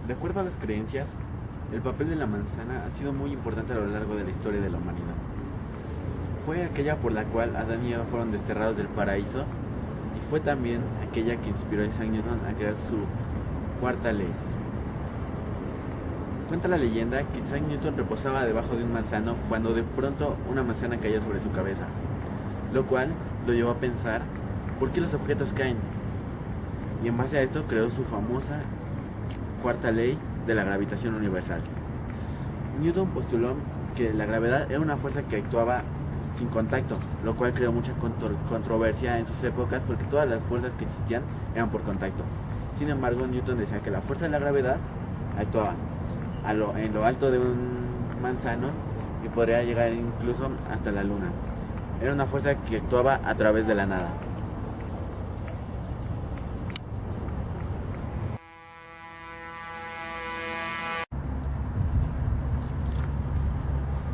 De acuerdo a las creencias, el papel de la manzana ha sido muy importante a lo largo de la historia de la humanidad. Fue aquella por la cual Adán y Eva fueron desterrados del paraíso y fue también aquella que inspiró a Isaac Newton a crear su cuarta ley. Cuenta la leyenda que Isaac Newton reposaba debajo de un manzano cuando de pronto una manzana cayó sobre su cabeza, lo cual lo llevó a pensar por qué los objetos caen. Y en base a esto creó su famosa cuarta ley de la gravitación universal. Newton postuló que la gravedad era una fuerza que actuaba sin contacto, lo cual creó mucha controversia en sus épocas porque todas las fuerzas que existían eran por contacto. Sin embargo, Newton decía que la fuerza de la gravedad actuaba en lo alto de un manzano y podría llegar incluso hasta la luna. Era una fuerza que actuaba a través de la nada.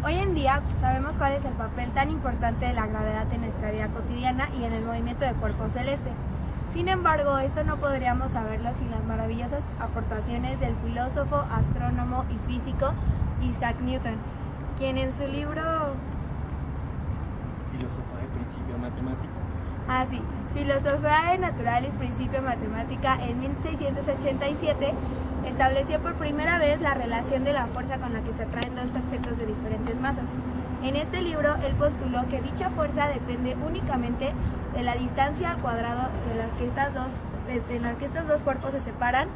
Hoy en día sabemos cuál es el papel tan importante de la gravedad en nuestra vida cotidiana y en el movimiento de cuerpos celestes. Sin embargo, esto no podríamos saberlo sin las maravillosas aportaciones del filósofo, astrónomo y físico Isaac Newton, quien en su libro Filosofía de Principio Matemático. Filosofía de Naturalis Principio Matemática en 1687 estableció por primera vez la relación de la fuerza con la que se atraen dos objetos de diferentes masas. En este libro, él postuló que dicha fuerza depende únicamente de la distancia al cuadrado de las que estos dos cuerpos se separan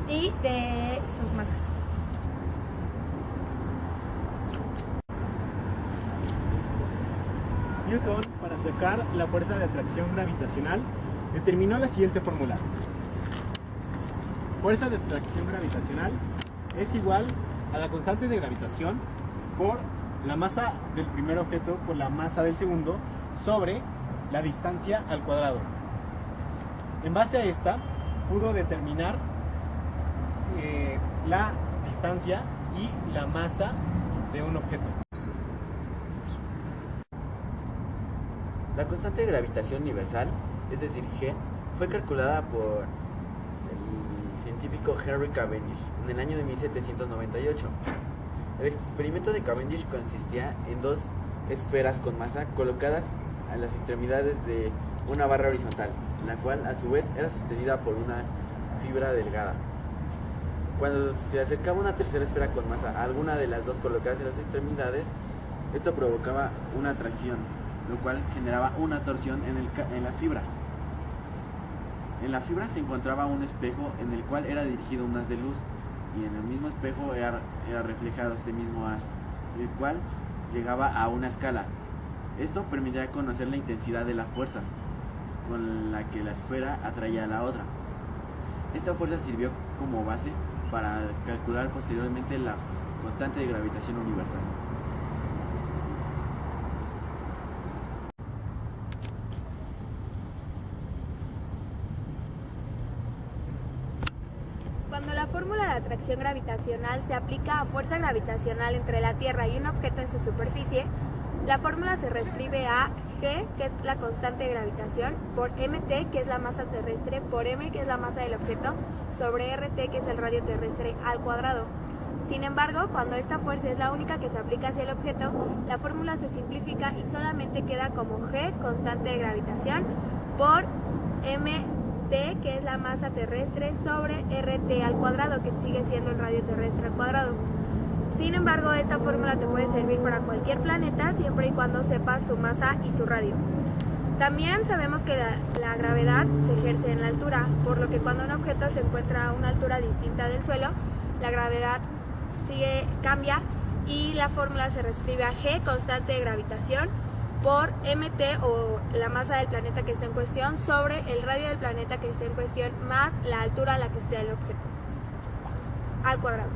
y de sus masas. Newton, para sacar la fuerza de atracción gravitacional, determinó la siguiente fórmula. Fuerza de atracción gravitacional es igual a la constante de gravitación por la masa del primer objeto por la masa del segundo sobre la distancia al cuadrado. En base a esta, pudo determinar la distancia y la masa de un objeto. La constante de gravitación universal, es decir, G, fue calculada por el científico Henry Cavendish en el año de 1798. El experimento de Cavendish consistía en dos esferas con masa colocadas a las extremidades de una barra horizontal, la cual a su vez era sostenida por una fibra delgada. Cuando se acercaba una tercera esfera con masa a alguna de las dos colocadas en las extremidades, esto provocaba una atracción, lo cual generaba una torsión en la fibra. En la fibra se encontraba un espejo en el cual era dirigido un haz de luz, y en el mismo espejo era reflejado este mismo haz, el cual llegaba a una escala. Esto permitía conocer la intensidad de la fuerza con la que la esfera atraía a la otra. Esta fuerza sirvió como base para calcular posteriormente la constante de gravitación universal. Cuando la fórmula de atracción gravitacional se aplica a fuerza gravitacional entre la Tierra y un objeto en su superficie, la fórmula se reescribe a G, que es la constante de gravitación, por mt, que es la masa terrestre, por m, que es la masa del objeto, sobre rt, que es el radio terrestre, al cuadrado. Sin embargo, cuando esta fuerza es la única que se aplica hacia el objeto, la fórmula se simplifica y solamente queda como G, constante de gravitación, por mt, que es la masa terrestre, sobre rt al cuadrado, que sigue siendo el radio terrestre al cuadrado. Sin embargo, esta fórmula te puede servir para cualquier planeta siempre y cuando sepas su masa y su radio. También sabemos que la gravedad se ejerce en la altura, por lo que cuando un objeto se encuentra a una altura distinta del suelo, la gravedad cambia y la fórmula se reescribe a G, constante de gravitación, por mt, o la masa del planeta que esté en cuestión, sobre el radio del planeta que esté en cuestión, más la altura a la que esté el objeto, al cuadrado.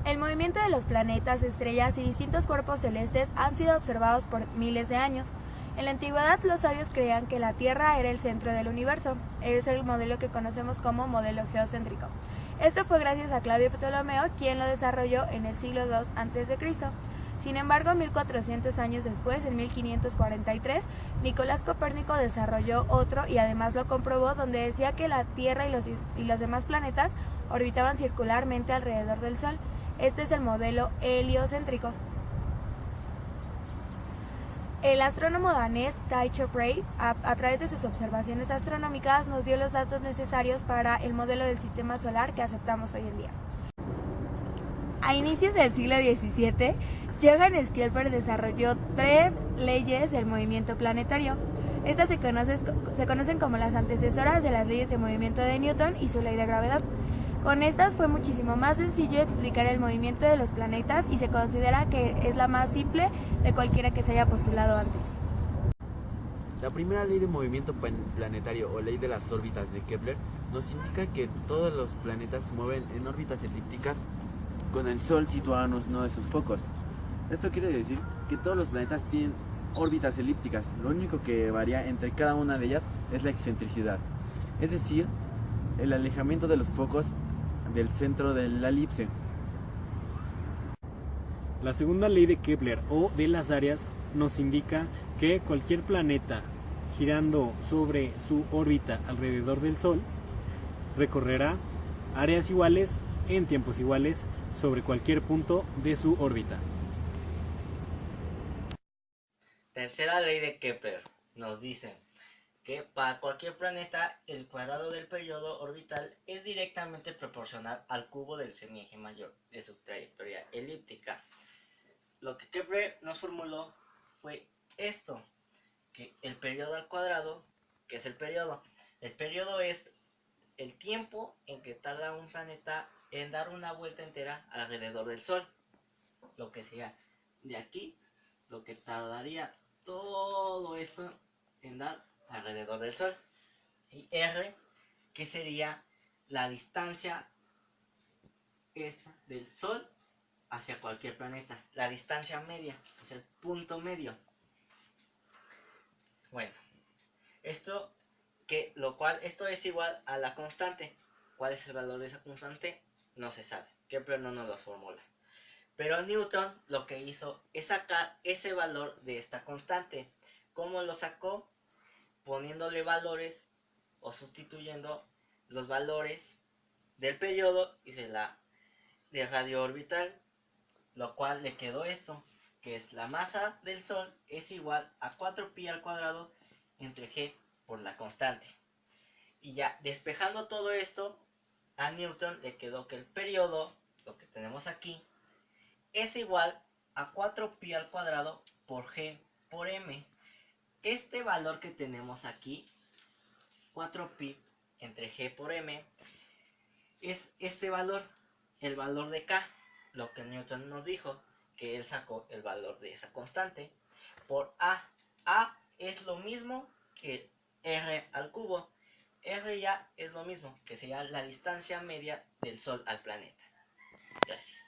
El movimiento de los planetas, estrellas y distintos cuerpos celestes han sido observados por miles de años. En la antigüedad, los sabios creían que la Tierra era el centro del universo. Es el modelo que conocemos como modelo geocéntrico. Esto fue gracias a Claudio Ptolomeo, quien lo desarrolló en el siglo II a.C. Sin embargo, 1400 años después, en 1543, Nicolás Copérnico desarrolló otro y además lo comprobó, donde decía que la Tierra y los demás planetas orbitaban circularmente alrededor del Sol. Este es el modelo heliocéntrico. El astrónomo danés Tycho Brahe, a través de sus observaciones astronómicas, nos dio los datos necesarios para el modelo del sistema solar que aceptamos hoy en día. A inicios del siglo XVII, Johann Kepler desarrolló 3 leyes del movimiento planetario. Estas se conocen como las antecesoras de las leyes de movimiento de Newton y su ley de gravedad. Con estas fue muchísimo más sencillo explicar el movimiento de los planetas y se considera que es la más simple de cualquiera que se haya postulado antes. La primera ley de movimiento planetario o ley de las órbitas de Kepler nos indica que todos los planetas se mueven en órbitas elípticas con el Sol situado en uno de sus focos. Esto quiere decir que todos los planetas tienen órbitas elípticas, lo único que varía entre cada una de ellas es la excentricidad, es decir, el alejamiento de los focos del centro de la elipse. La segunda ley de Kepler o de las áreas nos indica que cualquier planeta girando sobre su órbita alrededor del Sol recorrerá áreas iguales en tiempos iguales sobre cualquier punto de su órbita. Tercera ley de Kepler nos dice que para cualquier planeta el cuadrado del periodo orbital es directamente proporcional al cubo del semieje mayor de su trayectoria elíptica. Lo que Kepler nos formuló fue esto, que el periodo al cuadrado, que es el periodo es el tiempo en que tarda un planeta en dar una vuelta entera alrededor del Sol, lo que sería de aquí, lo que tardaría todo esto en dar alrededor del Sol, y R, que sería la distancia esta del Sol hacia cualquier planeta, la distancia media, o sea, el punto medio. Bueno, esto es igual a la constante. ¿Cuál es el valor de esa constante? No se sabe, Kepler no nos lo formula. Pero Newton lo que hizo es sacar ese valor de esta constante. ¿Cómo lo sacó? Poniéndole valores o sustituyendo los valores del periodo y del radio orbital, lo cual le quedó esto, que es la masa del Sol es igual a 4pi al cuadrado entre g por la constante. Y ya despejando todo esto, a Newton le quedó que el periodo, lo que tenemos aquí, es igual a 4pi al cuadrado por g por m. Este valor que tenemos aquí, 4pi entre g por m, es este valor, el valor de k, lo que Newton nos dijo, que él sacó el valor de esa constante, por a. A es lo mismo que r al cubo. R ya es lo mismo, que sería la distancia media del Sol al planeta. Gracias.